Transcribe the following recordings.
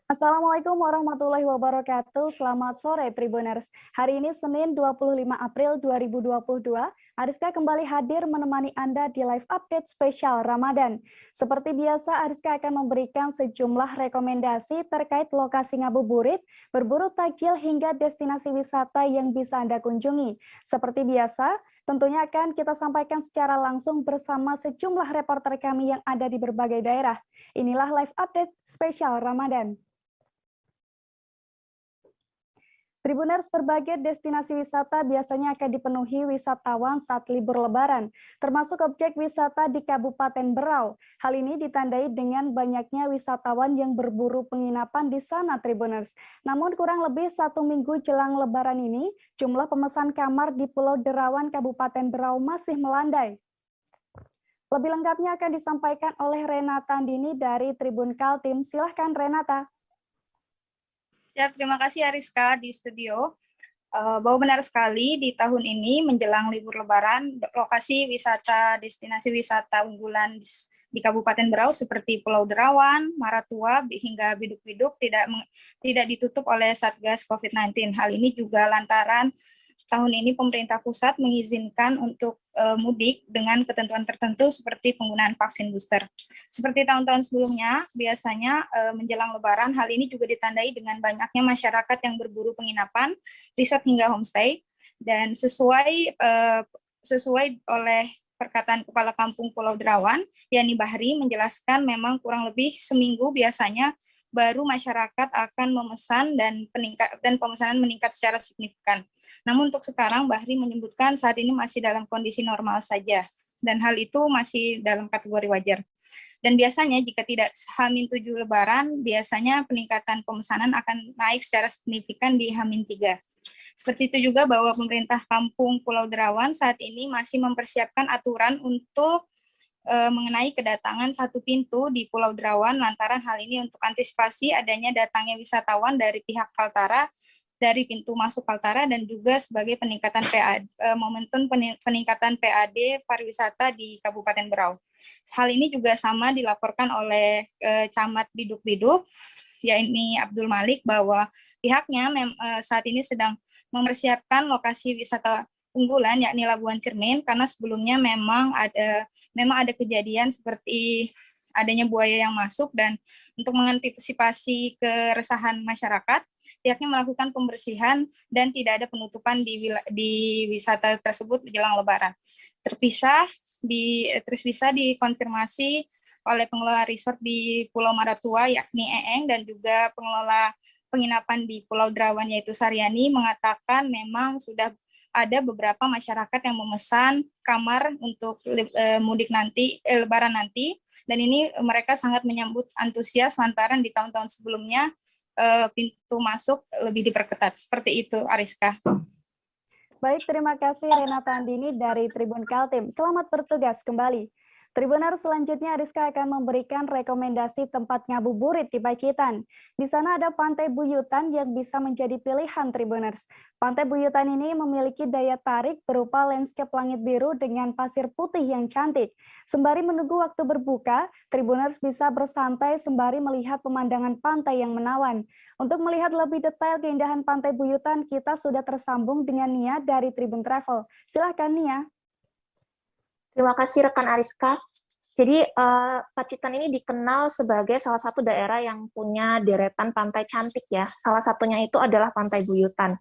Assalamualaikum warahmatullahi wabarakatuh. Selamat sore Tribuners. Hari ini Senin 25 April 2022. Ariska kembali hadir menemani Anda di live update spesial Ramadan. Seperti biasa, Ariska akan memberikan sejumlah rekomendasi terkait lokasi ngabuburit, berburu takjil hingga destinasi wisata yang bisa Anda kunjungi. Seperti biasa, tentunya akan kita sampaikan secara langsung bersama sejumlah reporter kami yang ada di berbagai daerah. Inilah live update spesial Ramadan. Tribuners, berbagai destinasi wisata biasanya akan dipenuhi wisatawan saat libur Lebaran, termasuk objek wisata di Kabupaten Berau. Hal ini ditandai dengan banyaknya wisatawan yang berburu penginapan di sana, Tribuners. Namun kurang lebih 1 minggu jelang Lebaran ini, jumlah pemesan kamar di Pulau Derawan, Kabupaten Berau masih melandai. Lebih lengkapnya akan disampaikan oleh Renata Andini dari Tribun Kaltim. Silahkan Renata. Siap, terima kasih Ariska di studio. Bahwa benar sekali di tahun ini menjelang libur Lebaran, lokasi wisata destinasi wisata unggulan di Kabupaten Berau seperti Pulau Derawan, Maratua hingga Biduk-Biduk tidak ditutup oleh Satgas COVID-19. Hal ini juga lantaran tahun ini pemerintah pusat mengizinkan untuk mudik dengan ketentuan tertentu seperti penggunaan vaksin booster. Seperti tahun-tahun sebelumnya, biasanya menjelang Lebaran, hal ini juga ditandai dengan banyaknya masyarakat yang berburu penginapan, resort hingga homestay, dan sesuai oleh perkataan Kepala Kampung Pulau Derawan, Yani Bahri, menjelaskan memang kurang lebih seminggu biasanya baru masyarakat akan memesan dan pemesanan meningkat secara signifikan. Namun untuk sekarang Bahri menyebutkan saat ini masih dalam kondisi normal saja dan hal itu masih dalam kategori wajar. Dan biasanya jika tidak H-7 Lebaran, biasanya peningkatan pemesanan akan naik secara signifikan di H-3. Seperti itu juga bahwa pemerintah Kampung Pulau Derawan saat ini masih mempersiapkan aturan untuk mengenai kedatangan satu pintu di Pulau Derawan lantaran hal ini untuk antisipasi adanya datangnya wisatawan dari pihak Kaltara dari pintu masuk Kaltara dan juga sebagai peningkatan momentum peningkatan PAD pariwisata di Kabupaten Berau. Hal ini juga sama dilaporkan oleh Camat Biduk-Biduk, yakni Abdul Malik, bahwa pihaknya saat ini sedang mempersiapkan lokasi wisata unggulan yakni Labuan Cermin karena sebelumnya memang ada kejadian seperti adanya buaya yang masuk dan untuk mengantisipasi keresahan masyarakat, pihaknya melakukan pembersihan dan tidak ada penutupan di wisata tersebut menjelang Lebaran. Terpisah dikonfirmasi oleh pengelola resort di Pulau Maratua yakni Eeng dan juga pengelola penginapan di Pulau Derawan yaitu Saryani mengatakan memang sudah ada beberapa masyarakat yang memesan kamar untuk mudik nanti, Lebaran nanti, dan ini mereka sangat menyambut antusias lantaran di tahun-tahun sebelumnya pintu masuk lebih diperketat. Seperti itu, Ariska. Baik, terima kasih Renata Andini dari Tribun Kaltim. Selamat bertugas kembali. Tribuners, selanjutnya Ariska akan memberikan rekomendasi tempat ngabuburit di Pacitan. Di sana ada Pantai Buyutan yang bisa menjadi pilihan Tribuners. Pantai Buyutan ini memiliki daya tarik berupa landscape langit biru dengan pasir putih yang cantik. Sembari menunggu waktu berbuka, Tribuners bisa bersantai sembari melihat pemandangan pantai yang menawan. Untuk melihat lebih detail keindahan Pantai Buyutan, kita sudah tersambung dengan Nia dari Tribun Travel. Silakan Nia. Terima kasih rekan Ariska. Jadi Pacitan ini dikenal sebagai salah satu daerah yang punya deretan pantai cantik ya. Salah satunya itu adalah Pantai Buyutan.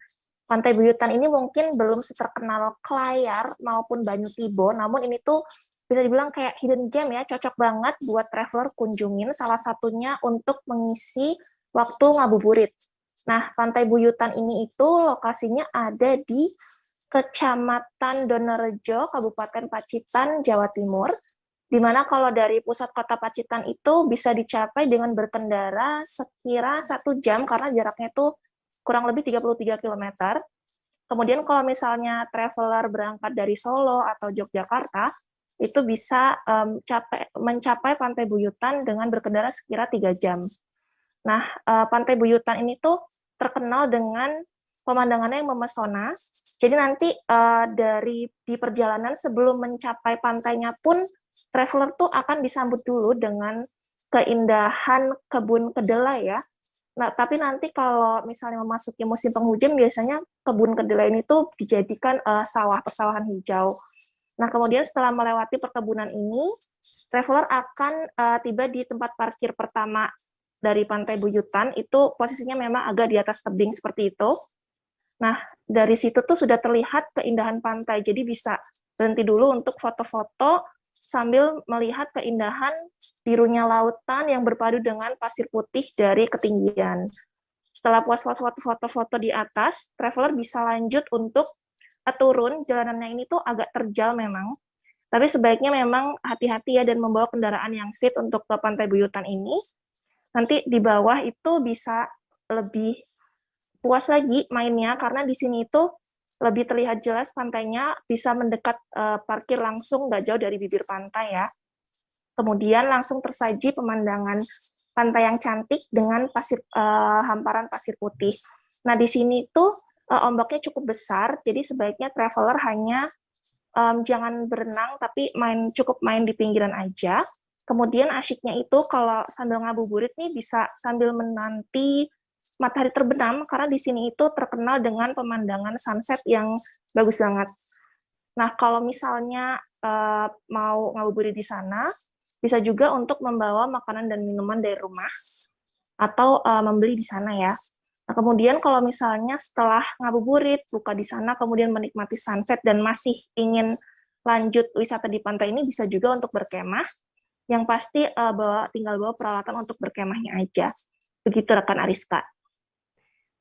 Pantai Buyutan ini mungkin belum seterkenal Klayar maupun Banyu Tibo, namun ini tuh bisa dibilang kayak hidden gem ya, cocok banget buat traveler kunjungin, salah satunya untuk mengisi waktu ngabuburit. Nah, Pantai Buyutan ini itu lokasinya ada di Kecamatan Donorejo, Kabupaten Pacitan, Jawa Timur, di mana kalau dari pusat kota Pacitan itu bisa dicapai dengan berkendara sekira 1 jam, karena jaraknya itu kurang lebih 33 km. Kemudian kalau misalnya traveler berangkat dari Solo atau Yogyakarta, itu bisa mencapai Pantai Buyutan dengan berkendara sekira 3 jam. Nah, Pantai Buyutan ini tuh terkenal dengan pemandangannya yang memesona. Jadi nanti di perjalanan sebelum mencapai pantainya pun traveler tuh akan disambut dulu dengan keindahan kebun kedelai ya. Nah, tapi nanti kalau misalnya memasuki musim penghujan, biasanya kebun kedelai ini tuh dijadikan sawah, persawahan hijau. Nah, kemudian setelah melewati perkebunan ini, traveler akan tiba di tempat parkir pertama dari Pantai Buyutan. Itu posisinya memang agak di atas tebing seperti itu. Nah, dari situ tuh sudah terlihat keindahan pantai, jadi bisa berhenti dulu untuk foto-foto sambil melihat keindahan birunya lautan yang berpadu dengan pasir putih dari ketinggian. Setelah puas foto-foto di atas, traveler bisa lanjut untuk turun. Jalanannya ini tuh agak terjal memang, tapi sebaiknya memang hati-hati ya dan membawa kendaraan yang fit untuk ke Pantai Buyutan ini. Nanti di bawah itu bisa lebih puas lagi mainnya, karena di sini itu lebih terlihat jelas pantainya, bisa mendekat parkir langsung, nggak jauh dari bibir pantai ya. Kemudian langsung tersaji pemandangan pantai yang cantik dengan hamparan pasir putih. Nah, di sini tuh ombaknya cukup besar, jadi sebaiknya traveler hanya jangan berenang, tapi cukup main di pinggiran aja. Kemudian asyiknya itu kalau sambil ngabuburit nih bisa sambil menanti matahari terbenam, karena di sini itu terkenal dengan pemandangan sunset yang bagus banget. Nah, kalau misalnya mau ngabuburit di sana, bisa juga untuk membawa makanan dan minuman dari rumah, atau membeli di sana ya. Nah, kemudian kalau misalnya setelah ngabuburit, buka di sana, kemudian menikmati sunset dan masih ingin lanjut wisata di pantai ini, bisa juga untuk berkemah. Yang pasti tinggal bawa peralatan untuk berkemahnya aja. Begitu rekan Ariska.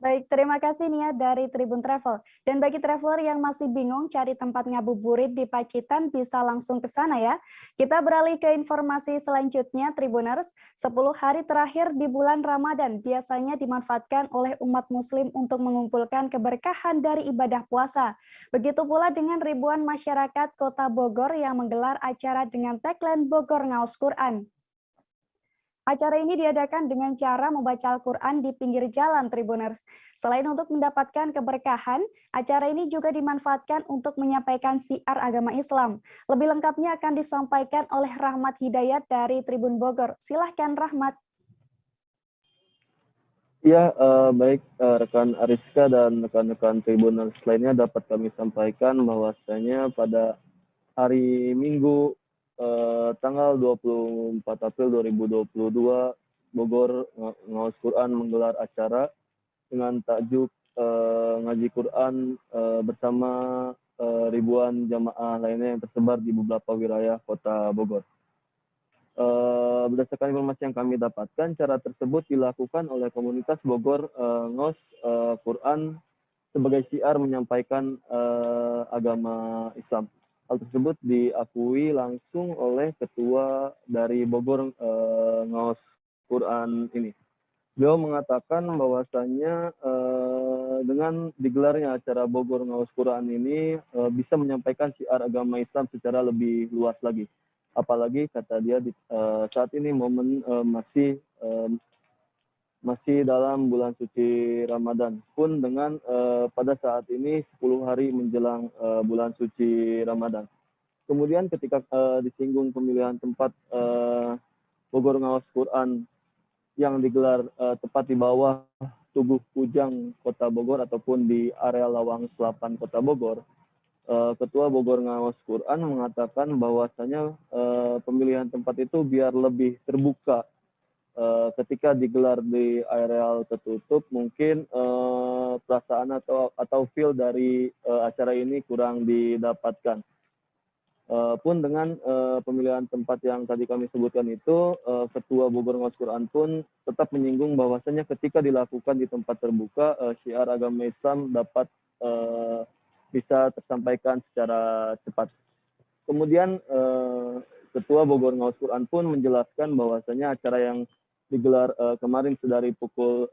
Baik, terima kasih Nia dari Tribun Travel. Dan bagi traveler yang masih bingung cari tempat ngabuburit di Pacitan, bisa langsung ke sana ya. Kita beralih ke informasi selanjutnya, Tribuners. 10 hari terakhir di bulan Ramadan biasanya dimanfaatkan oleh umat muslim untuk mengumpulkan keberkahan dari ibadah puasa. Begitu pula dengan ribuan masyarakat Kota Bogor yang menggelar acara dengan tagline Bogor Ngaos Quran. Acara ini diadakan dengan cara membaca Al-Quran di pinggir jalan, Tribuners. Selain untuk mendapatkan keberkahan, acara ini juga dimanfaatkan untuk menyampaikan syiar agama Islam. Lebih lengkapnya akan disampaikan oleh Rahmat Hidayat dari Tribun Bogor. Silahkan Rahmat. Ya, baik rekan Ariska dan rekan-rekan Tribuners lainnya dapat kami sampaikan bahwasanya pada hari Minggu tanggal 24 April 2022, Bogor Ngaos Quran menggelar acara dengan tajuk ngaji Quran bersama ribuan jamaah lainnya yang tersebar di beberapa wilayah Kota Bogor. Berdasarkan informasi yang kami dapatkan, cara tersebut dilakukan oleh komunitas Bogor Ngaos Quran sebagai syiar menyampaikan agama Islam. Hal tersebut diakui langsung oleh ketua dari Bogor Ngaos Quran ini. Beliau mengatakan bahwasannya dengan digelarnya acara Bogor Ngaos Quran ini bisa menyampaikan syiar agama Islam secara lebih luas lagi. Apalagi kata dia saat ini momen masih dalam bulan suci Ramadan, pun dengan pada saat ini 10 hari menjelang bulan suci Ramadan. Kemudian ketika disinggung pemilihan tempat Bogor Ngaos Quran yang digelar tepat di bawah Tugu Kujang Kota Bogor ataupun di area Lawang Selapan Kota Bogor, Ketua Bogor Ngaos Quran mengatakan bahwasanya pemilihan tempat itu biar lebih terbuka. Ketika digelar di areal tertutup, mungkin perasaan atau feel dari acara ini kurang didapatkan. Pun dengan pemilihan tempat yang tadi kami sebutkan itu, Ketua Bogor Ngaos Quran pun tetap menyinggung bahwasanya ketika dilakukan di tempat terbuka, syiar agama Islam dapat bisa tersampaikan secara cepat. Kemudian Ketua Bogor Ngaos Quran pun menjelaskan bahwasanya acara yang digelar kemarin sedari pukul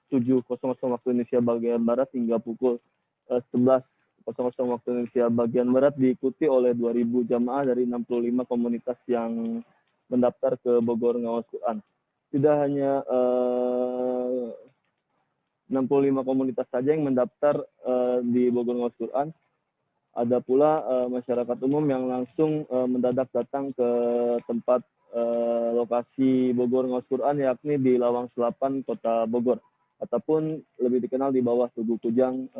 7.00 waktu Indonesia bagian Barat hingga pukul 11.00 waktu Indonesia bagian Barat diikuti oleh 2.000 jamaah dari 65 komunitas yang mendaftar ke Bogor Ngaos Quran. Tidak hanya 65 komunitas saja yang mendaftar di Bogor Ngaos Quran, ada pula masyarakat umum yang langsung mendadak datang ke tempat lokasi Bogor Ngaus Quran, yakni di Lawang Selapan, Kota Bogor, ataupun lebih dikenal di bawah Tugu Kujang,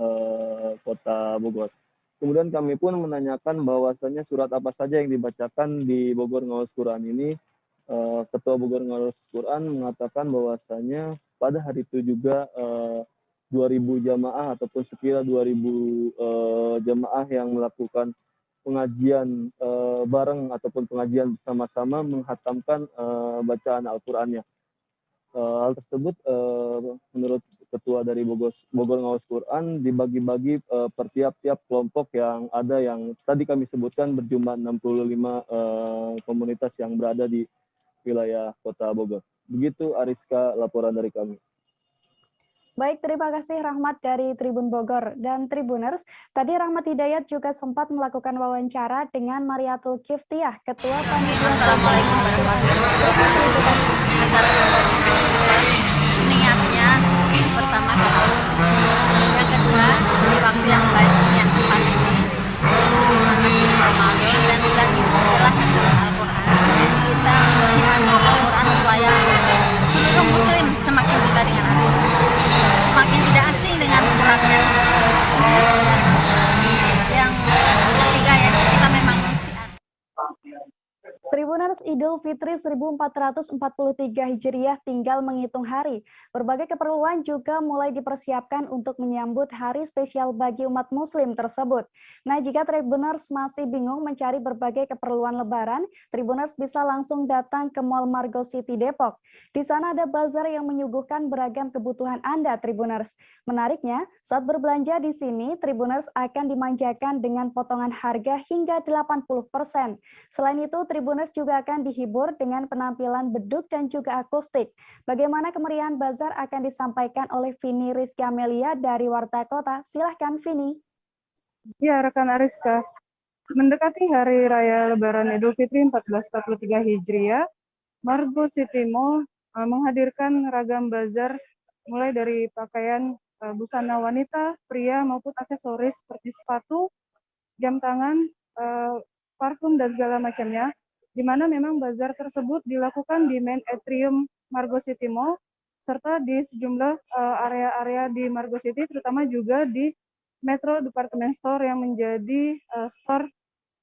Kota Bogor. Kemudian kami pun menanyakan bahwasannya surat apa saja yang dibacakan di Bogor Ngaus Quran ini. Ketua Bogor Ngaus Quran mengatakan bahwasannya pada hari itu juga 2.000 jamaah ataupun sekira 2.000 jamaah yang melakukan pengajian bareng ataupun pengajian bersama-sama menghatamkan bacaan Al-Qur'annya. Hal tersebut menurut Ketua dari Bogor Ngaus Quran dibagi-bagi per tiap-tiap kelompok yang ada, yang tadi kami sebutkan berjumlah 65 komunitas yang berada di wilayah Kota Bogor. Begitu Ariska, laporan dari kami. Baik, terima kasih Rahmat dari Tribun Bogor. Dan Tribuners, tadi Rahmat Hidayat juga sempat melakukan wawancara dengan Mariatul Kiftiah, Ketua Panitia. Assalamualaikum warahmatullahi wabarakatuh. Niatnya pertama kalau yang kedua di waktu yang baik yang tepat ini memasuki Ramadan dan bulan ini adalah Al-Quran. Kita mesti baca Al-Quran supaya seluruh muslim semakin dekat dengan Al-Quran, semakin tidak asing dengan geraknya. Yang ketiga ya, kita memang mesti. Tribuners, Idul Fitri 1443 Hijriah tinggal menghitung hari. Berbagai keperluan juga mulai dipersiapkan untuk menyambut hari spesial bagi umat muslim tersebut. Nah, jika Tribuners masih bingung mencari berbagai keperluan lebaran, Tribuners bisa langsung datang ke Mall Margo City Depok. Di sana ada bazar yang menyuguhkan beragam kebutuhan Anda, Tribuners. Menariknya, saat berbelanja di sini, Tribuners akan dimanjakan dengan potongan harga hingga 80%. Selain itu, Tribuners juga akan dihibur dengan penampilan beduk dan juga akustik. Bagaimana kemeriahan bazar akan disampaikan oleh Vini Rizky Amelia dari Warta Kota. Silahkan Vini. Ya, rekan Ariska. Mendekati Hari Raya Lebaran Idul Fitri 1443 Hijriah, Margo City Mall menghadirkan ragam bazar mulai dari pakaian busana wanita, pria maupun aksesoris seperti sepatu, jam tangan, parfum dan segala macamnya, di mana memang bazar tersebut dilakukan di main atrium Margo City Mall, serta di sejumlah area-area di Margo City, terutama juga di Metro Department Store yang menjadi store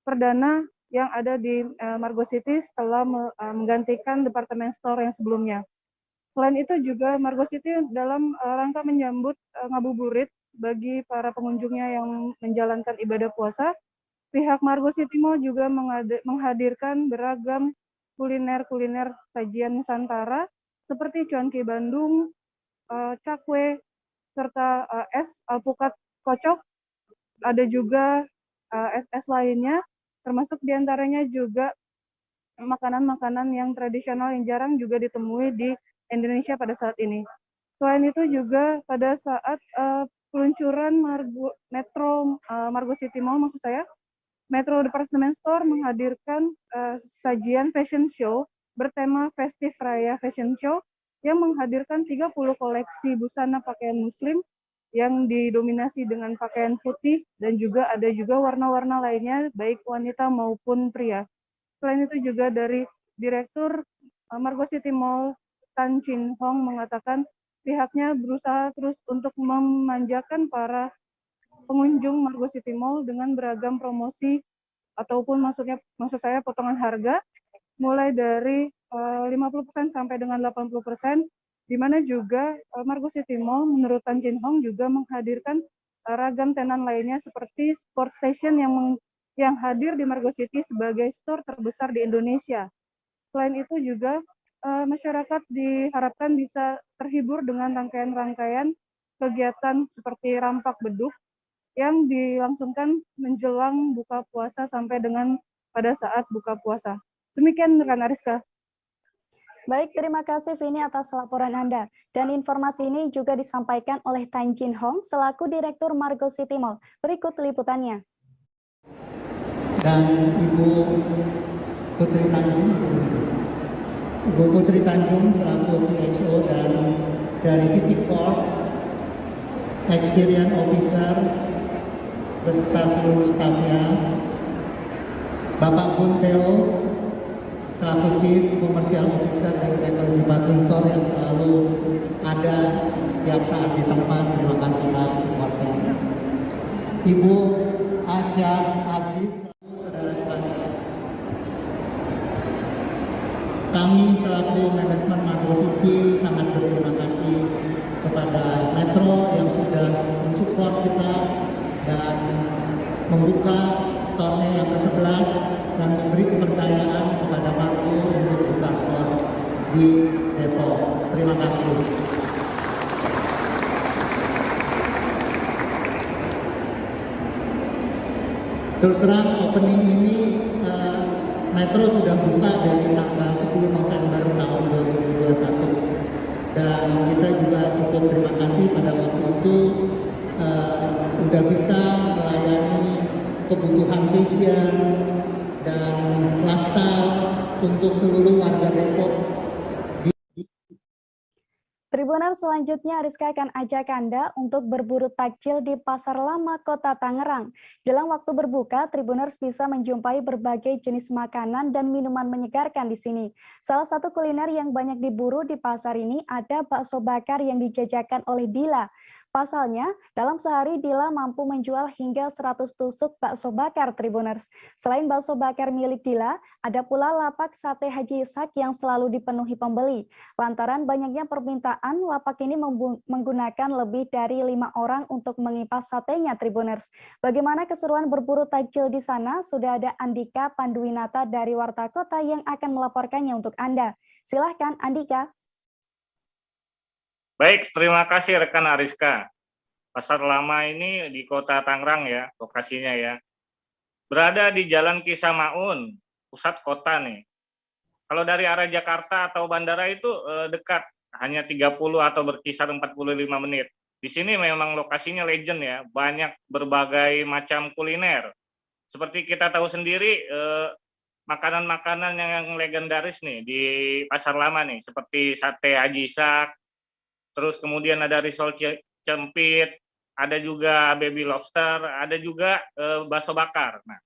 perdana yang ada di Margo City setelah menggantikan department store yang sebelumnya. Selain itu juga Margo City dalam rangka menyambut ngabuburit bagi para pengunjungnya yang menjalankan ibadah puasa, pihak Margo City Mall juga menghadirkan beragam kuliner sajian Nusantara seperti cuanki Bandung, cakwe, serta es alpukat kocok. Ada juga es-es lainnya, termasuk diantaranya juga makanan-makanan yang tradisional yang jarang juga ditemui di Indonesia pada saat ini. Selain itu juga pada saat peluncuran Margo City Mall, maksud saya, Metro Department Store menghadirkan sajian fashion show bertema Festive Raya Fashion Show yang menghadirkan 30 koleksi busana pakaian muslim yang didominasi dengan pakaian putih dan juga ada juga warna-warna lainnya baik wanita maupun pria. Selain itu juga dari Direktur Margo City Mall Tan Chin Hong mengatakan pihaknya berusaha terus untuk memanjakan para pengunjung Margo City Mall dengan beragam promosi ataupun maksud saya potongan harga mulai dari 50% sampai dengan 80%, di mana juga Margo City Mall menurut Tan Chin Hong juga menghadirkan ragam tenan lainnya seperti Sport Station yang hadir di Margo City sebagai store terbesar di Indonesia. Selain itu juga masyarakat diharapkan bisa terhibur dengan rangkaian-rangkaian kegiatan seperti rampak beduk yang dilangsungkan menjelang buka puasa sampai dengan pada saat buka puasa. Demikian rekan Ariska. Baik, terima kasih Vini atas laporan Anda. Dan informasi ini juga disampaikan oleh Tan Chin Hong selaku Direktur Margo City Mall. Berikut liputannya. Dan Ibu Putri Tanjung, Ibu Putri Tanjung selaku CHO dan dari City Corp, Experience Officer beserta seluruh stafnya, Bapak Bunteo selaku Chief Commercial Officer dari Metro Department Store yang selalu ada setiap saat di tempat. Terima kasih Pak supportnya. Ibu Asya Aziz, saudara sekalian. Kami selaku manajemen Margo City sangat berterima kasih kepada Metro yang sudah mensupport kita dan membuka store-nya yang ke-11 dan memberi kepercayaan kepada Margo untuk buka store di Depok. Terima kasih. Terus terang opening ini Metro sudah buka dari tanggal 10 November tahun 2021 dan kita juga cukup terima kasih pada waktu itu udah bisa melayani kebutuhan fashion dan lifestyle untuk seluruh warga Depok. Tribuners, selanjutnya Rizka akan ajak Anda untuk berburu takjil di Pasar Lama Kota Tangerang. Jelang waktu berbuka, Tribuners bisa menjumpai berbagai jenis makanan dan minuman menyegarkan di sini. Salah satu kuliner yang banyak diburu di pasar ini ada bakso bakar yang dijajakan oleh Dila. Pasalnya, dalam sehari Dila mampu menjual hingga 100 tusuk bakso bakar, Tribuners. Selain bakso bakar milik Dila, ada pula lapak sate Haji Ishak yang selalu dipenuhi pembeli. Lantaran banyaknya permintaan, lapak ini menggunakan lebih dari 5 orang untuk mengipas satenya, Tribuners. Bagaimana keseruan berburu takjil di sana? Sudah ada Andika Panduwinata dari Warta Kota yang akan melaporkannya untuk Anda. Silahkan, Andika. Baik, terima kasih rekan Ariska. Pasar Lama ini di Kota Tangerang ya, lokasinya ya. Berada di Jalan Kisah Maun, pusat kota nih. Kalau dari arah Jakarta atau bandara itu dekat, hanya 30 atau berkisar 45 menit. Di sini memang lokasinya legend ya, banyak berbagai macam kuliner. Seperti kita tahu sendiri, makanan-makanan yang legendaris nih di Pasar Lama nih, seperti sate Haji Ishak, terus kemudian ada risol cempit, ada juga baby lobster, ada juga bakso bakar. Nah,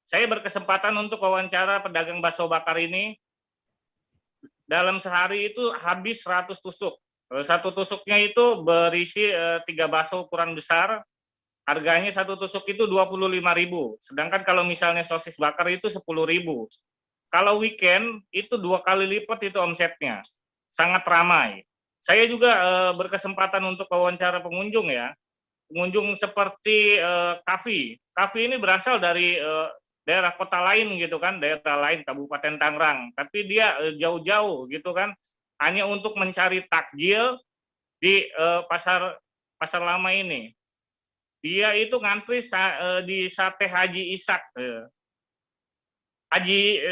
saya berkesempatan untuk wawancara pedagang bakso bakar ini. Dalam sehari itu habis 100 tusuk. Satu tusuknya itu berisi 3 bakso ukuran besar. Harganya satu tusuk itu 25.000. Sedangkan kalau misalnya sosis bakar itu 10.000. Kalau weekend itu 2 kali lipat itu omsetnya. Sangat ramai. Saya juga berkesempatan untuk wawancara pengunjung ya. Pengunjung seperti Kavi. Kavi ini berasal dari daerah kota lain gitu kan, daerah lain Kabupaten Tangerang. Tapi dia jauh-jauh gitu kan, hanya untuk mencari takjil di pasar Lama ini. Dia itu ngantri di sate Haji Ishak.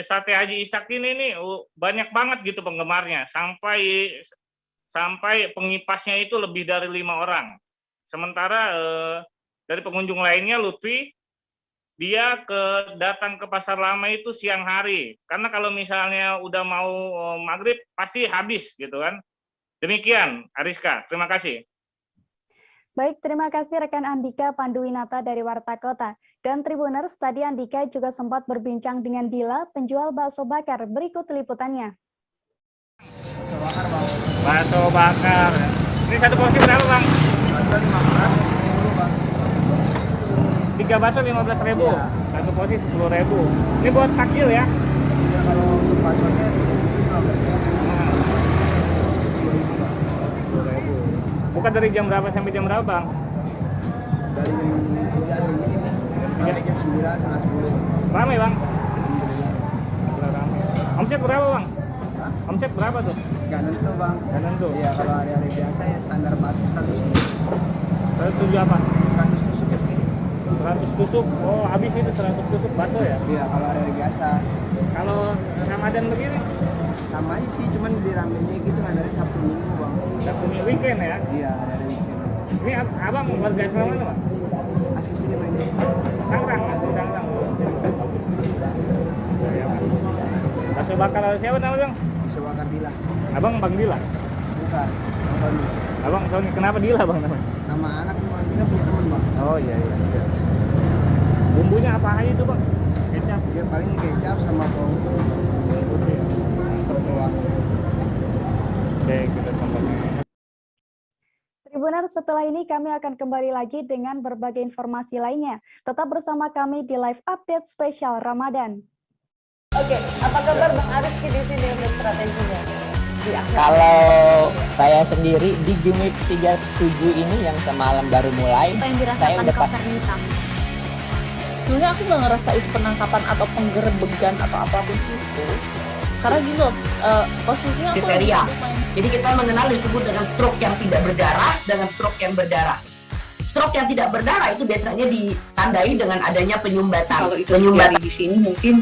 Sate Haji Ishak ini nih banyak banget gitu penggemarnya, sampai pengipasnya itu lebih dari 5 orang. Sementara dari pengunjung lainnya, Lutfi, dia datang ke Pasar Lama itu siang hari. Karena kalau misalnya udah mau maghrib, pasti habis gitu kan. Demikian, Ariska. Terima kasih. Baik, terima kasih rekan Andika Panduwinata dari Warta Kota. Dan Tribuners, tadi Andika juga sempat berbincang dengan Dila, penjual bakso bakar. Berikut liputannya. Bakso bakar. Ini satu porsi berapa, Bang? 3 bakso 15.000. Ya. Satu porsi 10.000. Ini buat takjil ya? Ya, kalau untuk baksonya itu 10.000. Buka dari jam berapa sampai jam berapa, Bang? Dari jam 9 sampai 10. Ramai, Bang? Ramai. Omset berapa, Bang? Omset berapa tuh? Gak nentu, Bang. Gak nentu? Iya, kalau hari-hari biasa ya standar bakso 100 apa? 100 tusuk ya sih. 100 tusuk? Oh, habis itu 100 tusuk bakso ya? Iya, kalau hari-hari biasa. Kalau Ramadan begini? Sama aja sih, cuman di ramenya gitu kan dari Sabtu Minggu, Bang. Sabtu Minggu weekend ya? Iya, hari-hari weekend. Ini abang warga asal mana, Bang? Asli sini mainnya. Tangerang, asli Tangerang. Ya, Bang. Bakso bakar siapa namanya, Bang? Bakso bakar Dila. Abang Bang Dila? Bukan, Bang Tony. Abang Tony, kenapa Dila, Bang, namanya? Nama anak Bang Dila punya teman, Bang. Oh iya. Bumbunya apa aja itu, Bang? Kecap? Dia paling kecap sama bawang putih. doang. Oke, kita kembali. Tribuners, setelah ini kami akan kembali lagi dengan berbagai informasi lainnya. Tetap bersama kami di live update spesial Ramadan. Oke, apa kabar Bang Ariski di sini untuk strateginya? Kalau saya sendiri di Game Week 37 ini yang semalam baru mulai, Apa yang saya dirasakan udah Kopernikam? Sebenarnya aku nggak ngerasain penangkapan atau penggerebegan atau apapun itu. Karena gini loh, posisinya aku Kriteria. lagi main. Jadi kita mengenal disebut dengan stroke yang tidak berdarah dengan stroke yang berdarah. Stroke yang tidak berdarah itu biasanya ditandai dengan adanya penyumbatan. Kalau itu terjadi di sini mungkin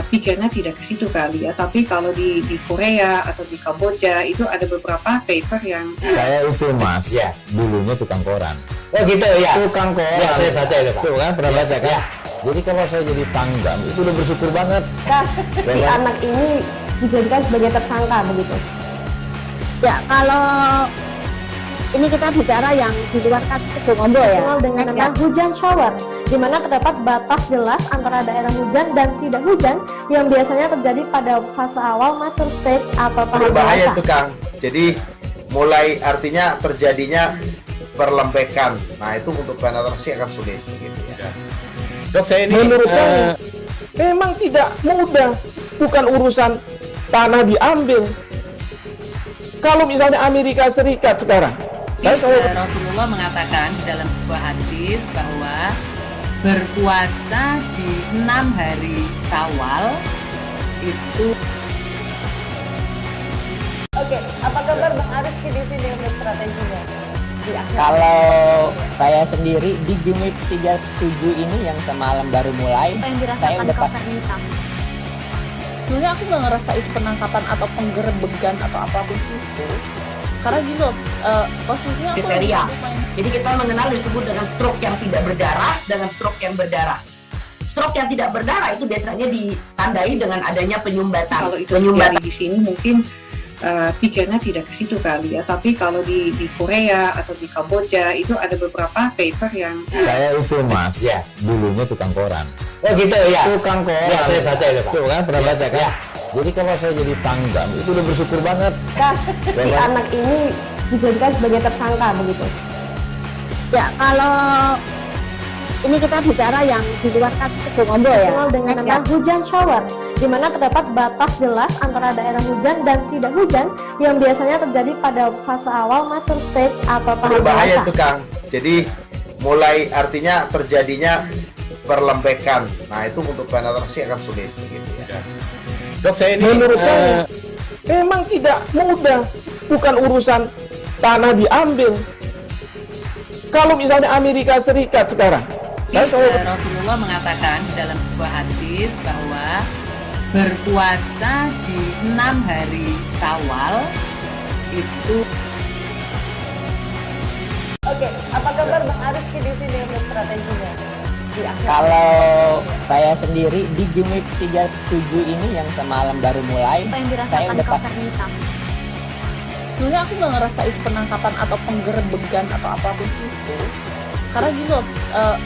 pikirnya tidak ke situ kali ya, tapi kalau di Korea atau di Kamboja itu ada beberapa paper yang saya itu mas, ya dulunya tukang koran. Oh gitu ya? Tukang koran. Ya, saya baca itu Pak. Tuh kan, pernah baca kan? Ya. Jadi kalau saya jadi tanggam, itu udah bersyukur banget. Si anak ini dijadikan sebagai tersangka begitu. Ya, kalau ini kita bicara yang di luar kasus Subombo ya. Dengan nama hujan shower, di mana terdapat batas jelas antara daerah hujan dan tidak hujan yang biasanya terjadi pada fase awal mature stage atau tahap berbahaya dewasa. itu Kang. Jadi mulai artinya terjadinya perlembekan. Nah itu untuk penetrasi akan sulit gitu ya. Dok, saya ini menurut saya memang tidak mudah, bukan urusan tanah diambil. Kalau misalnya Amerika Serikat sekarang, Rasulullah mengatakan dalam sebuah hadis bahwa berpuasa di 6 hari Syawal itu. Oke, apa kabar Bang Ariski di sini untuk strateginya? Kalau saya sendiri di Game Week 37 ini yang semalam baru mulai, Apa yang saya dirasakan udah Kopernikam? Sebenarnya aku nggak ngerasain penangkapan atau penggerebegan atau apapun itu. Karena gini loh, posisinya aku lagi Kriteria. main. Jadi kita mengenal disebut dengan stroke yang tidak berdarah dengan stroke yang berdarah. Stroke yang tidak berdarah itu biasanya ditandai dengan adanya penyumbatan. kalau itu terjadi di sini mungkin pikirnya tidak ke situ kali ya, tapi kalau di Korea atau di Kamboja itu ada beberapa paper yang Saya itu mas, ya dulunya tukang koran. Oh gitu ya? Tukang koran. Ya, saya baca itu Pak. Tuh kan, pernah baca kan? Ya. Jadi kalau saya jadi tanggam, itu udah bersyukur banget. Si anak ini dijadikan sebagai tersangka begitu. Ya, kalau ini kita bicara yang di luar kasus Subombo ya. Dengan nama hujan shower, di mana terdapat batas jelas antara daerah hujan dan tidak hujan yang biasanya terjadi pada fase awal mature stage atau tahap Berbahaya dewasa. itu Kang. Jadi mulai artinya terjadinya perlembekan. Nah itu untuk penetrasi akan sulit gitu ya. Dok, saya ini menurut saya memang tidak mudah, bukan urusan tanah diambil. Kalau misalnya Amerika Serikat sekarang, Rasulullah mengatakan dalam sebuah hadis bahwa berpuasa di 6 hari Syawal itu. Oke, apa kabar Bang Ariski di sini untuk strateginya? Kalau saya sendiri di Game Week 37 ini yang semalam baru mulai, Apa yang saya dirasakan udah Kopernikam? Sebenarnya aku nggak ngerasain penangkapan atau penggerebegan atau apapun itu. Karena gini loh,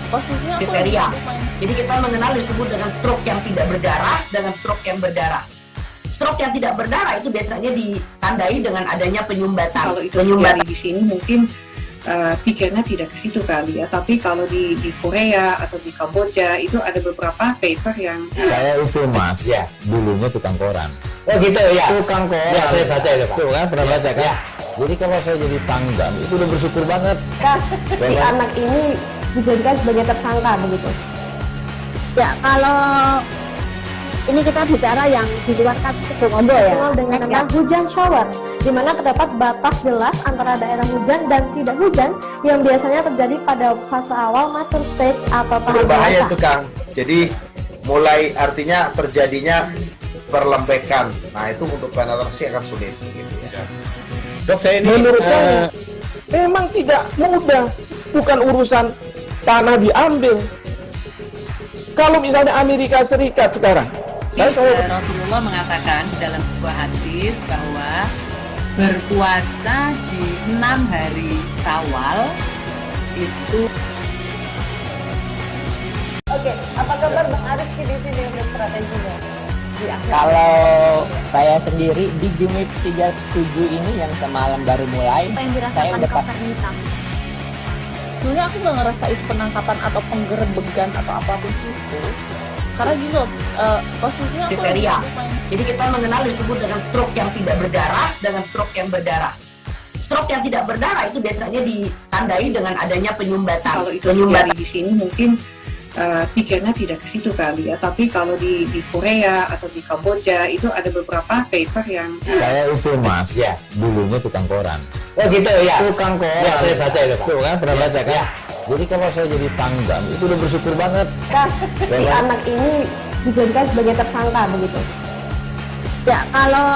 posisinya aku lagi Kriteria. main. Jadi kita mengenal disebut dengan stroke yang tidak berdarah dengan stroke yang berdarah. Stroke yang tidak berdarah itu biasanya ditandai dengan adanya penyumbatan. kalau itu terjadi di sini mungkin pikirnya tidak ke situ kali ya, tapi kalau di Korea atau di Kamboja itu ada beberapa paper yang Saya itu mas, Ya. dulunya tukang koran. Oh gitu ya? Tukang koran. Ya, saya baca itu Pak. Tuh kan, pernah baca kan? Ya. Jadi kalau saya jadi tanggam, itu udah bersyukur banget. Si anak ini dijadikan sebagai tersangka begitu. Ya, kalau ini kita bicara yang di luar kasus Subombo ya. Dengan nama hujan shower, di mana terdapat batas jelas antara daerah hujan dan tidak hujan yang biasanya terjadi pada fase awal mature stage atau tahap Berbahaya dewasa. itu Kang. Jadi mulai artinya terjadinya perlembekan. Nah itu untuk penetrasi akan sulit gitu ya. Dok, saya ini menurut saya memang tidak mudah, bukan urusan tanah diambil. Kalau misalnya Amerika Serikat sekarang, Rasulullah mengatakan dalam sebuah hadis bahwa berpuasa di 6 hari Syawal itu. Oke, apa kabar Bang Ariski di sini untuk strateginya? Kalau saya sendiri di Gimik 37 ini yang semalam baru mulai, Apa yang saya dirasakan udah Kak Fernita? Sebenarnya aku nggak ngerasa itu penangkapan atau penggerebegan atau apapun itu. Karena gini loh, posisinya aku Kriteria. Jadi kita mengenal disebut dengan stroke yang tidak berdarah dengan stroke yang berdarah. Stroke yang tidak berdarah itu biasanya ditandai dengan adanya penyumbatan. Kalau itu terjadi di sini mungkin pikirnya tidak ke situ kali ya. Tapi kalau di Korea atau di Kamboja itu ada beberapa paper yang Saya itu mas, dulunya tukang koran. Oh gitu ya. Tukang koran. Ya, saya baca itu Pak. Tuh kan, pernah baca kan? Ya. Jadi kalau saya jadi tanggal, itu udah bersyukur banget. Si anak ini dijadikan sebagai tersangka begitu. Ya, kalau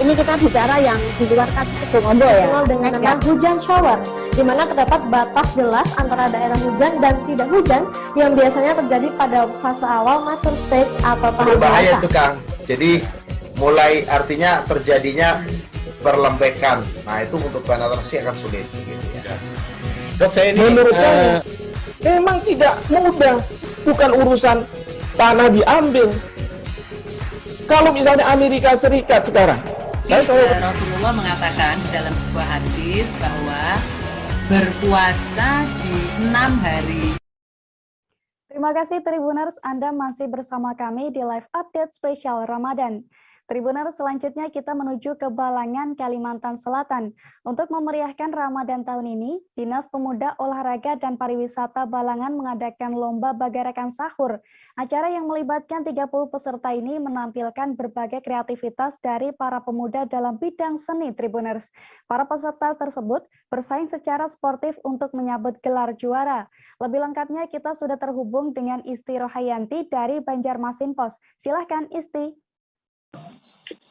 ini kita bicara yang di luar kasus Bung Ombo ya. Dengan nama hujan shower, di mana terdapat batas jelas antara daerah hujan dan tidak hujan yang biasanya terjadi pada fase awal mature stage atau tahap Berbahaya dewasa. itu Kang. Jadi mulai artinya terjadinya perlembekan. Nah itu untuk penetrasi akan sulit. Gitu ya. Dok, saya ini Menurut saya memang tidak mudah, bukan urusan tanah diambil. Kalau misalnya Amerika Serikat sekarang, Rasulullah mengatakan dalam sebuah hadis bahwa berpuasa di 6 hari. Terima kasih Tribuners, Anda masih bersama kami di live update spesial Ramadan. Tribuners, selanjutnya kita menuju ke Balangan, Kalimantan Selatan. Untuk memeriahkan Ramadan tahun ini, Dinas Pemuda, Olahraga, dan Pariwisata Balangan mengadakan Lomba Bagarakan Sahur. Acara yang melibatkan 30 peserta ini menampilkan berbagai kreativitas dari para pemuda dalam bidang seni Tribuners. Para peserta tersebut bersaing secara sportif untuk menyabet gelar juara. Lebih lengkapnya kita sudah terhubung dengan Isti Rohayanti dari Banjarmasin Pos. Silahkan Isti.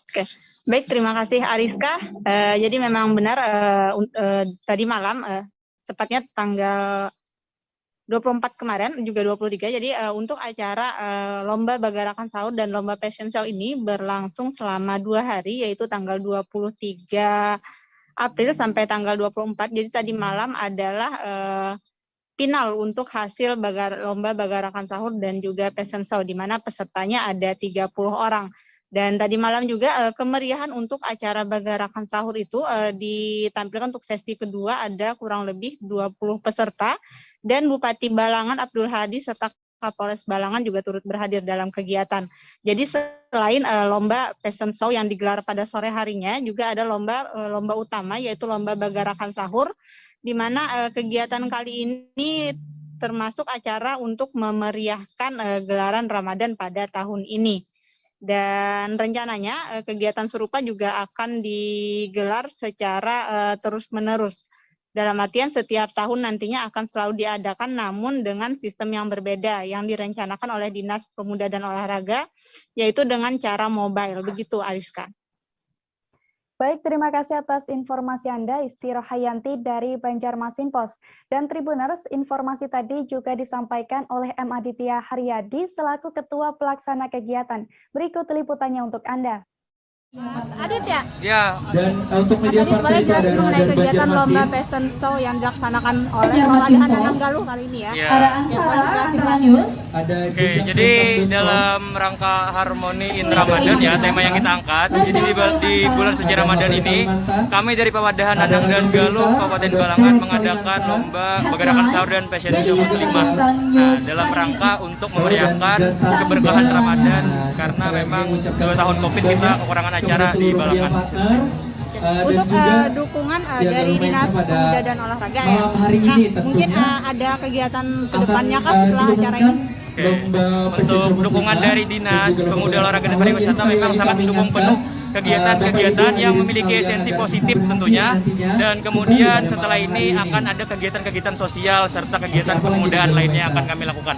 Oke, baik, terima kasih Ariska. Jadi memang benar tadi malam, tepatnya tanggal 24 kemarin, juga 23, jadi untuk acara Lomba Bagarakan Sahur dan Lomba Fashion Show ini berlangsung selama 2 hari, yaitu tanggal 23 April sampai tanggal 24. Jadi tadi malam adalah final untuk hasil Lomba Bagarakan Sahur dan juga Fashion Show, di mana pesertanya ada 30 orang. Dan tadi malam juga kemeriahan untuk acara Bagarakan Sahur itu ditampilkan untuk sesi kedua, ada kurang lebih 20 peserta, dan Bupati Balangan Abdul Hadi serta Kapolres Balangan juga turut berhadir dalam kegiatan. Jadi selain lomba fashion show yang digelar pada sore harinya, juga ada lomba utama, yaitu lomba Bagarakan Sahur, di mana kegiatan kali ini termasuk acara untuk memeriahkan gelaran Ramadan pada tahun ini. Dan rencananya kegiatan serupa juga akan digelar secara terus-menerus. Dalam artian setiap tahun nantinya akan selalu diadakan, namun dengan sistem yang berbeda yang direncanakan oleh Dinas Pemuda dan Olahraga, yaitu dengan cara mobile. Begitu, Ariska. Baik, terima kasih atas informasi Anda, Isti Rohayanti dari Banjarmasin Pos. Dan Tribuners, informasi tadi juga disampaikan oleh M. Aditya Haryadi selaku Ketua Pelaksana Kegiatan. Berikut liputannya untuk Anda. Adit ya? Ya. Dan untuk media partai itu ada mengenai kegiatan lomba fashion show yang dilaksanakan oleh Pelajaran Anam Galuh kali ini ya. Ada Antara News. Oke, jadi dalam rangka Harmoni in Ramadan ya, tema yang kita angkat. Jadi di bulan suci Ramadan ini, kami dari Pewadahan Anam dan Galuh Kabupaten Balangan mengadakan lomba Bagarakan Sahur dan Fashion Show Muslimah. Nah, dalam rangka untuk memeriahkan keberkahan Ramadan, karena memang 2 tahun Covid kita kekurangan acara di Balangan. Untuk dukungan dari Dinas Pemuda dan Olahraga ya. Mungkin ada kegiatan kedepannya kah setelah acara ini? Oke. Untuk dukungan dari Dinas Pemuda Olahraga dan Pariwisata memang sangat mendukung penuh kegiatan-kegiatan yang memiliki esensi positif tentunya, dan kemudian setelah ini akan ada kegiatan-kegiatan sosial serta kegiatan kepemudaan lainnya yang akan kami lakukan.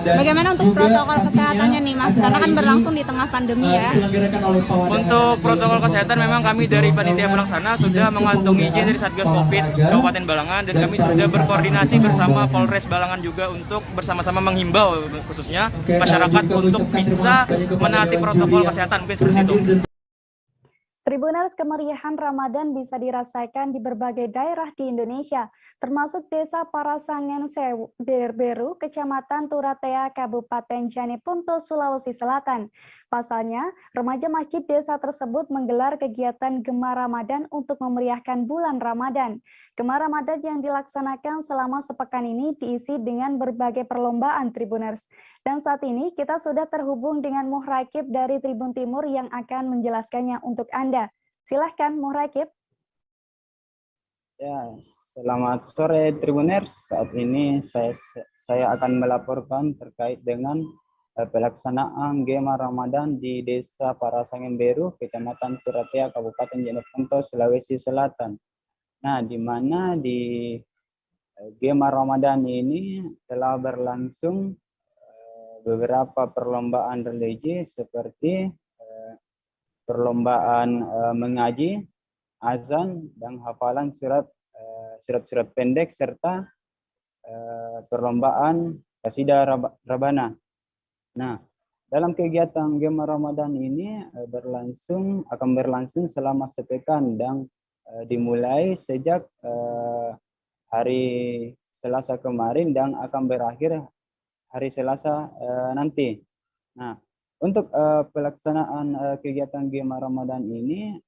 Bagaimana untuk protokol kesehatannya nih Mas? Karena kan berlangsung di tengah pandemi ya. Untuk protokol kesehatan memang kami dari Panitia Pelaksana sudah mengantongi izin dari Satgas Covid Kabupaten Balangan, dan kami sudah berkoordinasi bersama Polres Balangan juga untuk bersama-sama menghimbau khususnya masyarakat untuk bisa menaati protokol kesehatan, mungkin seperti itu. Tribuners, kemeriahan Ramadan bisa dirasakan di berbagai daerah di Indonesia, termasuk Desa Parasangan Beru, Kecamatan Turatea, Kabupaten Jeneponto, Sulawesi Selatan. Pasalnya, remaja masjid desa tersebut menggelar kegiatan Gema Ramadan untuk memeriahkan bulan Ramadan. Gema Ramadan yang dilaksanakan selama sepekan ini diisi dengan berbagai perlombaan Tribuners. Dan saat ini kita sudah terhubung dengan Muhrakib dari Tribun Timur yang akan menjelaskannya untuk Anda. Silahkan Muhrakib. Ya, selamat sore Tribuners. Saat ini saya akan melaporkan terkait dengan pelaksanaan Gema Ramadan di Desa Parasangan Beru, Kecamatan Turatea, Kabupaten Jeneponto, Sulawesi Selatan. Nah, di mana di Gema Ramadan ini telah berlangsung beberapa perlombaan religi seperti perlombaan mengaji, azan, dan hafalan surat-surat pendek, serta perlombaan qasidah rabana. Nah, dalam kegiatan Gema Ramadan ini akan berlangsung selama sepekan dan dimulai sejak hari Selasa kemarin dan akan berakhir hari Selasa nanti. Nah, untuk pelaksanaan kegiatan Gema Ramadan ini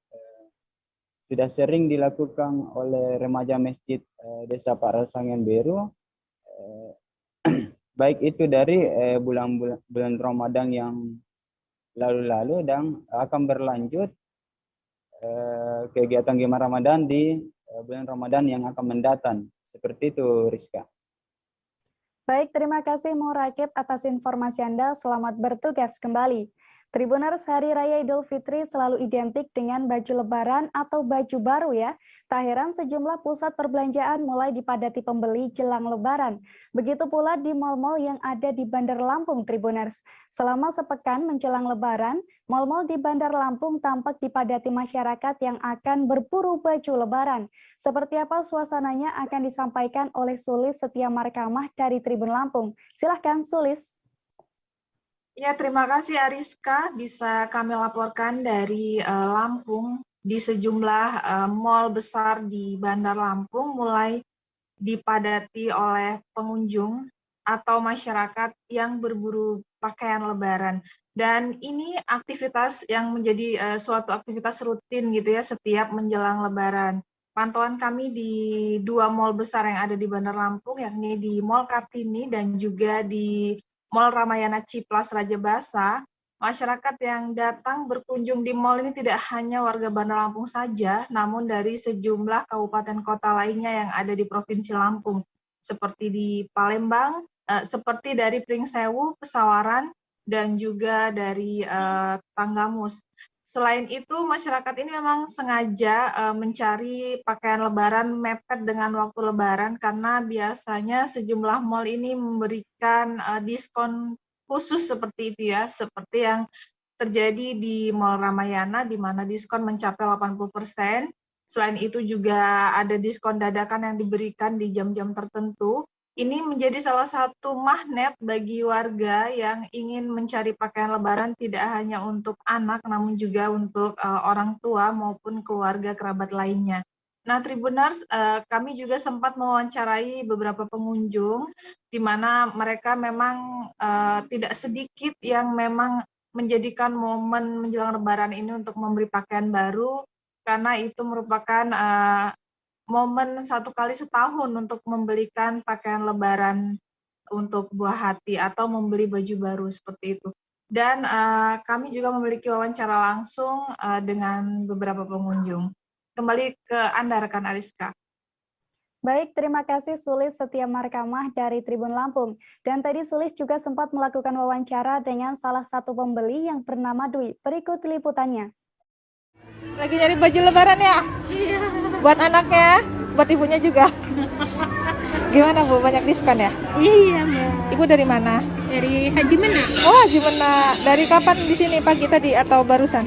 sudah sering dilakukan oleh remaja masjid Desa Parasangan Beru, baik itu dari bulan Ramadan yang lalu-lalu dan akan berlanjut kegiatan Gema Ramadan di bulan Ramadan yang akan mendatang. Seperti itu, Rizka. Baik, terima kasih Muhrakib atas informasi Anda. Selamat bertugas kembali. Tribuners, Hari Raya Idul Fitri selalu identik dengan baju lebaran atau baju baru ya. Tak heran sejumlah pusat perbelanjaan mulai dipadati pembeli jelang lebaran. Begitu pula di mal-mal yang ada di Bandar Lampung, Tribuners. Selama sepekan menjelang lebaran, mal-mal di Bandar Lampung tampak dipadati masyarakat yang akan berburu baju lebaran. Seperti apa suasananya akan disampaikan oleh Sulis Setia Markamah dari Tribun Lampung. Silahkan Sulis. Ya, terima kasih Ariska. Bisa kami laporkan dari Lampung, di sejumlah mal besar di Bandar Lampung mulai dipadati oleh pengunjung atau masyarakat yang berburu pakaian lebaran. Dan ini aktivitas yang menjadi suatu aktivitas rutin gitu ya setiap menjelang lebaran. Pantauan kami di dua mal besar yang ada di Bandar Lampung, yakni di Mall Kartini dan juga di Mall Ramayana Ciplas Raja Basa. Masyarakat yang datang berkunjung di mal ini tidak hanya warga Bandar Lampung saja, namun dari sejumlah kabupaten kota lainnya yang ada di Provinsi Lampung, seperti di Palembang, seperti dari Pringsewu, Pesawaran, dan juga dari Tanggamus. Selain itu, masyarakat ini memang sengaja mencari pakaian lebaran mepet dengan waktu lebaran karena biasanya sejumlah mal ini memberikan diskon khusus seperti itu ya, seperti yang terjadi di Mall Ramayana di mana diskon mencapai 80%. Selain itu juga ada diskon dadakan yang diberikan di jam-jam tertentu. Ini menjadi salah satu magnet bagi warga yang ingin mencari pakaian lebaran tidak hanya untuk anak, namun juga untuk orang tua maupun keluarga kerabat lainnya. Nah, Tribuners, kami juga sempat mewawancarai beberapa pengunjung, di mana mereka memang tidak sedikit yang memang menjadikan momen menjelang lebaran ini untuk memberi pakaian baru, karena itu merupakan momen satu kali setahun untuk membelikan pakaian lebaran untuk buah hati atau membeli baju baru seperti itu. Dan kami juga memiliki wawancara langsung dengan beberapa pengunjung. Kembali ke Anda, rekan Ariska. Baik, terima kasih Sulis Setia Markamah dari Tribun Lampung. Dan tadi Sulis juga sempat melakukan wawancara dengan salah satu pembeli yang bernama Dwi. Berikut liputannya. Lagi nyari baju lebaran ya? Iya. Buat anaknya, buat ibunya juga. Gimana Bu, banyak diskon ya? Iya, Mbak. Ibu dari mana? Dari Haji Mena. Oh, Haji Mena. Dari kapan di sini, pagi tadi atau barusan?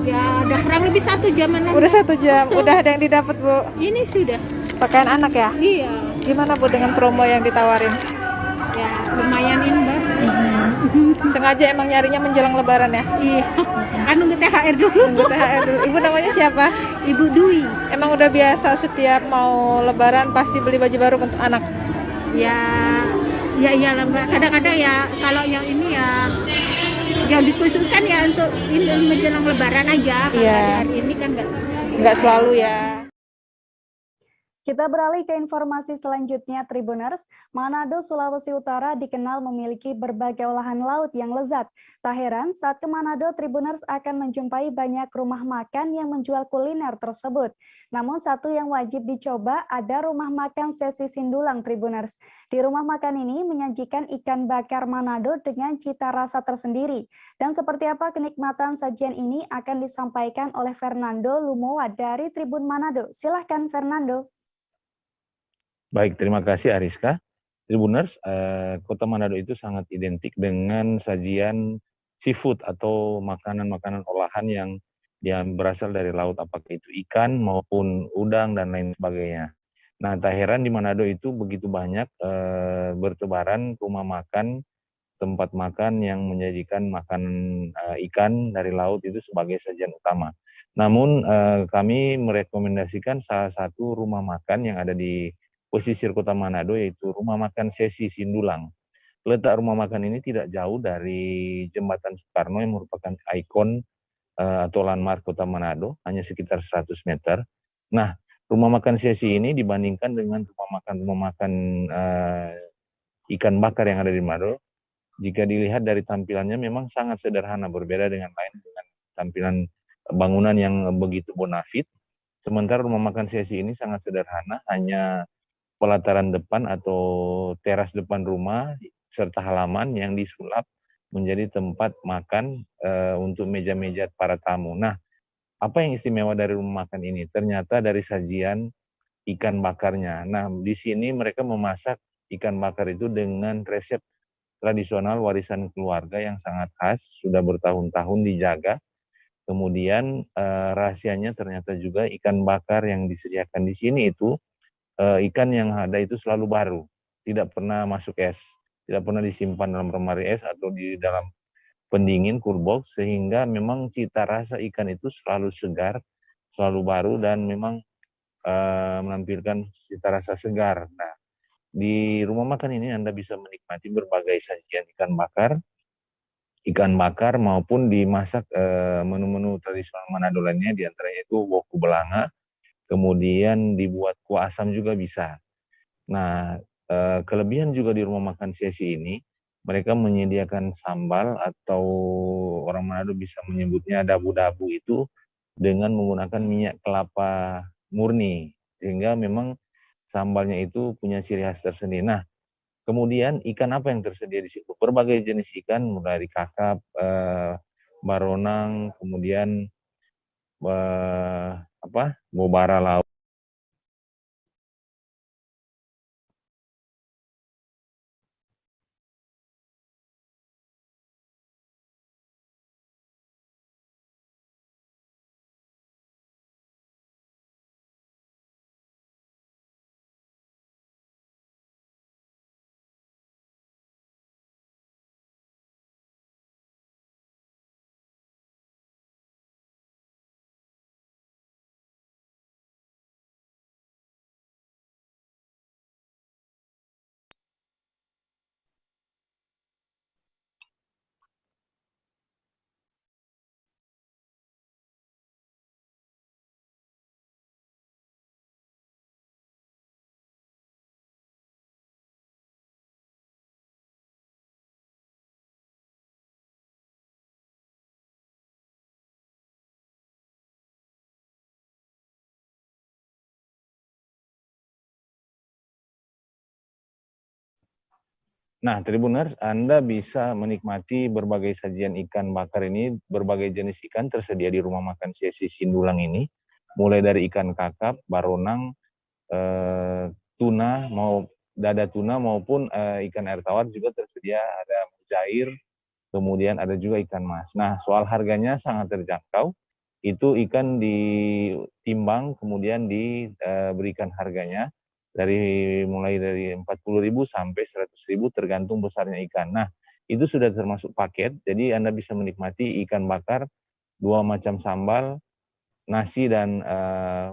Ya, udah kurang lebih 1 jaman. Udah 1 jam. Udah ada yang didapat Bu? Ini sudah. Pakaian anak ya? Iya. Gimana Bu dengan promo yang ditawarin? Ya, lumayan ini Mbak. Sengaja emang nyarinya menjelang Lebaran ya? Iya. Kan nunggu THR dulu. Nunggu THR dulu. Ibu namanya siapa? Ibu Dwi. Emang udah biasa setiap mau Lebaran pasti beli baju baru untuk anak? Ya, ya iyalah Mbak. Kadang-kadang ya kalau yang ini ya yang dikhususkan ya untuk ini menjelang Lebaran aja. Kalau Iya. hari ini kan Nggak selalu ya. Kita beralih ke informasi selanjutnya, Tribuners. Manado, Sulawesi Utara dikenal memiliki berbagai olahan laut yang lezat. Tak heran, saat ke Manado, Tribuners akan menjumpai banyak rumah makan yang menjual kuliner tersebut. Namun satu yang wajib dicoba ada rumah makan Sesi Sindulang, Tribuners. Di rumah makan ini menyajikan ikan bakar Manado dengan cita rasa tersendiri. Dan seperti apa kenikmatan sajian ini akan disampaikan oleh Fernando Lumowa dari Tribun Manado. Silahkan Fernando. Baik, terima kasih Ariska. Tribuners, Kota Manado itu sangat identik dengan sajian seafood atau makanan-makanan olahan yang berasal dari laut, apakah itu ikan maupun udang dan lain sebagainya. Nah, tak heran di Manado itu begitu banyak bertebaran rumah makan, tempat makan yang menyajikan makanan ikan dari laut itu sebagai sajian utama. Namun kami merekomendasikan salah satu rumah makan yang ada di pesisir Kota Manado, yaitu Rumah Makan Sesi Sindulang. Letak rumah makan ini tidak jauh dari Jembatan Soekarno yang merupakan ikon atau landmark Kota Manado, hanya sekitar 100 meter. Nah, rumah makan Sesi ini dibandingkan dengan rumah makan ikan bakar yang ada di Manado, jika dilihat dari tampilannya memang sangat sederhana, berbeda dengan tampilan bangunan yang begitu bonafit. Sementara rumah makan Sesi ini sangat sederhana, hanya pelataran depan atau teras depan rumah serta halaman yang disulap menjadi tempat makan untuk meja-meja para tamu. Nah, apa yang istimewa dari rumah makan ini? Ternyata dari sajian ikan bakarnya. Nah, di sini mereka memasak ikan bakar itu dengan resep tradisional warisan keluarga yang sangat khas, sudah bertahun-tahun dijaga. Kemudian rahasianya ternyata juga ikan bakar yang disediakan di sini itu ikan yang ada itu selalu baru, tidak pernah masuk es, tidak pernah disimpan dalam lemari es atau di dalam pendingin cool box, sehingga memang cita rasa ikan itu selalu segar, selalu baru, dan memang menampilkan cita rasa segar. Nah, di rumah makan ini Anda bisa menikmati berbagai sajian ikan bakar maupun dimasak menu-menu tradisional Manado lainnya, diantaranya itu woku belanga, kemudian dibuat kuah asam juga bisa. Nah, kelebihan juga di rumah makan Sesi ini, mereka menyediakan sambal atau orang Manado bisa menyebutnya dabu-dabu itu dengan menggunakan minyak kelapa murni, sehingga memang sambalnya itu punya ciri khas tersendiri. Nah, kemudian ikan apa yang tersedia di situ? Berbagai jenis ikan, mulai dari kakap, baronang, kemudian bobara laut. Nah, Tribuners, Anda bisa menikmati berbagai sajian ikan bakar ini, berbagai jenis ikan tersedia di rumah makan Sesi Sindulang ini, mulai dari ikan kakap, baronang, tuna, dada tuna maupun ikan air tawar juga tersedia, ada mujair, kemudian ada juga ikan mas. Nah, soal harganya sangat terjangkau, itu ikan ditimbang, kemudian diberikan harganya, mulai dari 40.000 sampai 100.000 tergantung besarnya ikan. Nah, itu sudah termasuk paket, jadi Anda bisa menikmati ikan bakar, 2 macam sambal, nasi dan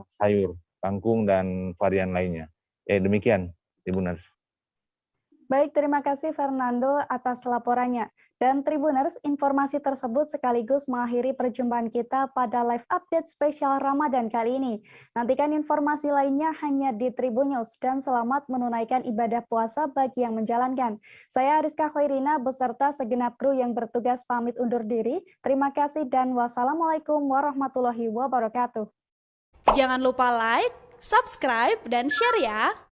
sayur, kangkung dan varian lainnya. Demikian, Tribuners. Baik, terima kasih Fernando atas laporannya. Dan Tribuners, informasi tersebut sekaligus mengakhiri perjumpaan kita pada live update spesial Ramadan kali ini. Nantikan informasi lainnya hanya di Tribun News, dan selamat menunaikan ibadah puasa bagi yang menjalankan. Saya Ariska Khairina beserta segenap kru yang bertugas pamit undur diri. Terima kasih dan wassalamualaikum warahmatullahi wabarakatuh. Jangan lupa like, subscribe, dan share ya!